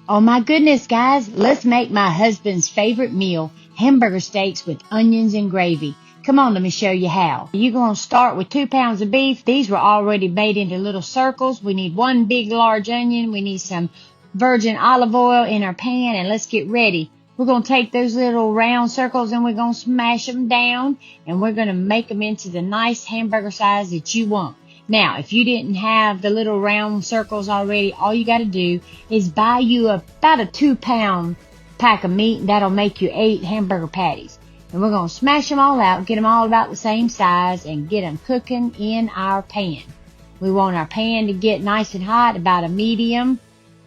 Oh my goodness, guys, let's make my husband's favorite meal, hamburger steaks with onions and gravy. Come on, let me show you how. You're going to start with 2 pounds of beef. These were already made into little circles. We need 1 big large onion. We need some virgin olive oil in our pan, and let's get ready. We're going to take those little round circles and we're going to smash them down, and we're going to make them into the nice hamburger size that you want. Now, if you didn't have the little round circles already, all you got to do is buy you about a 2-pound pack of meat, and that'll make you 8 hamburger patties. And we're going to smash them all out, get them all about the same size, and get them cooking in our pan. We want our pan to get nice and hot, about a medium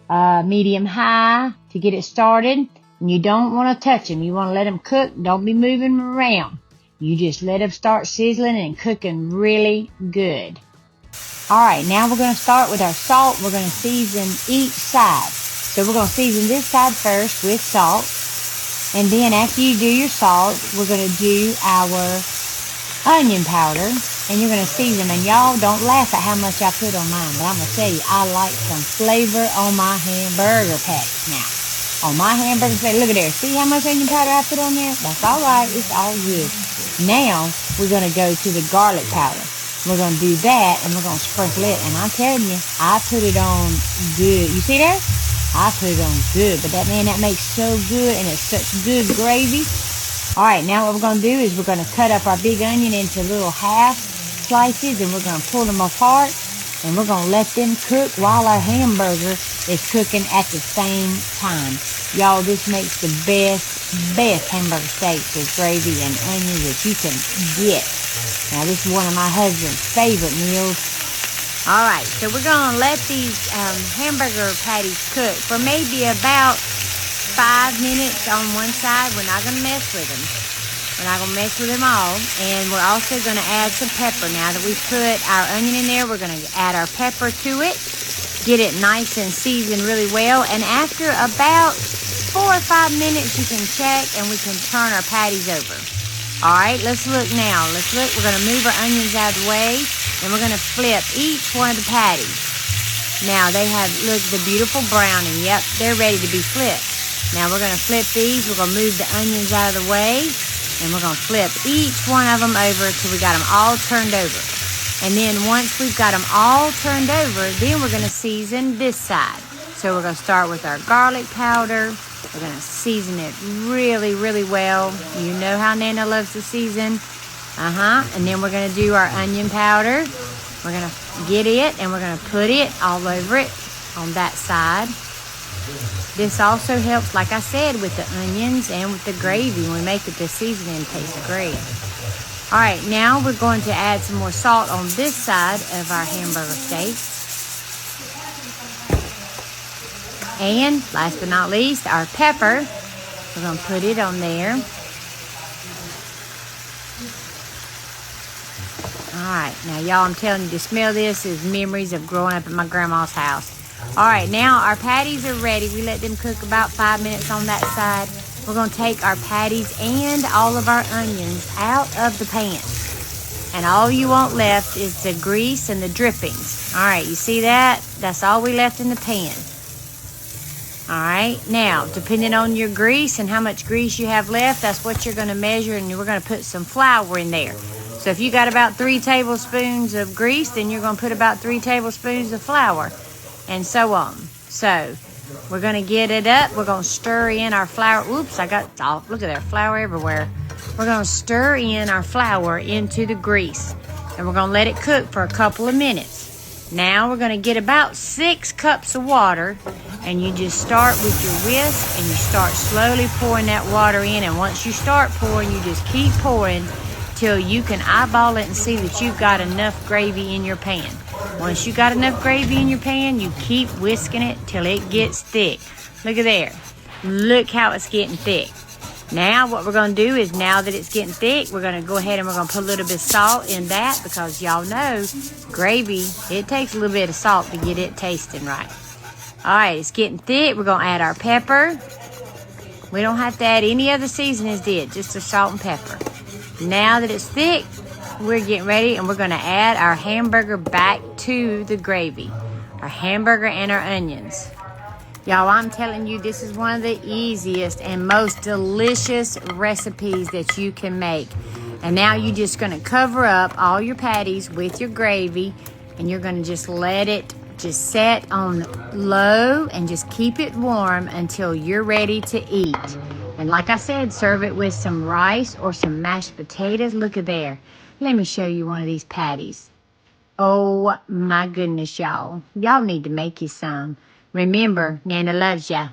high to get it started. And you don't want to touch them. You want to let them cook. Don't be moving them around. You just let them start sizzling and cooking really good. Alright, now we're going to start with our salt. We're going to season each side. So we're going to season this side first with salt. And then after you do your salt, we're going to do our onion powder. And you're going to season them. And y'all don't laugh at how much I put on mine. But I'm going to tell you, I like some flavor on my hamburger patties. Now, on my hamburger patties, look at there. See how much onion powder I put on there? That's alright. It's all good. Now, we're going to go to the garlic powder. We're going to do that, and we're going to sprinkle it. And I'm telling you, I put it on good. You see there? I put it on good. But that makes so good, and it's such good gravy. All right, now what we're going to do is we're going to cut up our big onion into little half slices, and we're going to pull them apart. And we're going to let them cook while our hamburger is cooking at the same time. Y'all, this makes the best hamburger steaks with gravy and onions that you can get. Now, this is one of my husband's favorite meals. All right, so we're going to let these hamburger patties cook for maybe about 5 minutes on one side. We're not going to mess with them. We're not going to mess with them all. And we're also going to add some pepper. Now that we've put our onion in there, we're going to add our pepper to it. Get it nice and seasoned really well. And after about 4 or 5 minutes, you can check and we can turn our patties over. All right, let's look now. Let's look. We're going to move our onions out of the way, and we're going to flip each one of the patties. Now, they have, look, the beautiful browning. Yep, they're ready to be flipped. Now, we're going to flip these. We're going to move the onions out of the way, and we're going to flip each one of them over until we got them all turned over. And then once we've got them all turned over, then we're going to season this side. So we're going to start with our garlic powder. We're going to season it really, really well. You know how Nana loves to season. And then we're going to do our onion powder. We're going to get it and we're going to put it all over it on that side. This also helps, like I said, with the onions and with the gravy. When we make it, the seasoning tastes great. All right, now we're going to add some more salt on this side of our hamburger steak. And last but not least, our pepper. We're going to put it on there. All right, now y'all, I'm telling you, the smell of this is memories of growing up at my grandma's house. All right, now our patties are ready. We let them cook about 5 minutes on that side. We're going to take our patties and all of our onions out of the pan. And all you want left is the grease and the drippings. All right, you see that? That's all we left in the pan. All right, now, depending on your grease and how much grease you have left, that's what you're going to measure, and we're going to put some flour in there. So if you got about 3 tablespoons of grease, then you're going to put about 3 tablespoons of flour, and so on. So we're going to get it up. We're going to stir in our flour. Oops, I got, oh, look at that, flour everywhere. We're going to stir in our flour into the grease, and we're going to let it cook for a couple of minutes. Now we're going to get about 6 cups of water, and you just start with your whisk and you start slowly pouring that water in. And once you start pouring, you just keep pouring till you can eyeball it and see that you've got enough gravy in your pan. Once you got enough gravy in your pan, you keep whisking it till it gets thick. Look at there. Look how it's getting thick. Now what we're going to do is, now that it's getting thick, we're going to go ahead and we're going to put a little bit of salt in that, because y'all know gravy, it takes a little bit of salt to get it tasting right. All right, it's getting thick. We're going to add our pepper. We don't have to add any other seasonings, just the salt and pepper. Now that it's thick, we're getting ready, and we're going to add our hamburger back to the gravy. Our hamburger and our onions. Y'all, I'm telling you, this is one of the easiest and most delicious recipes that you can make. And now you're just going to cover up all your patties with your gravy, and you're going to just let it just set on low and just keep it warm until you're ready to eat. And like I said, serve it with some rice or some mashed potatoes. Look at there. Let me show you one of these patties. Oh my goodness, y'all. Y'all need to make you some. Remember, Nana loves ya.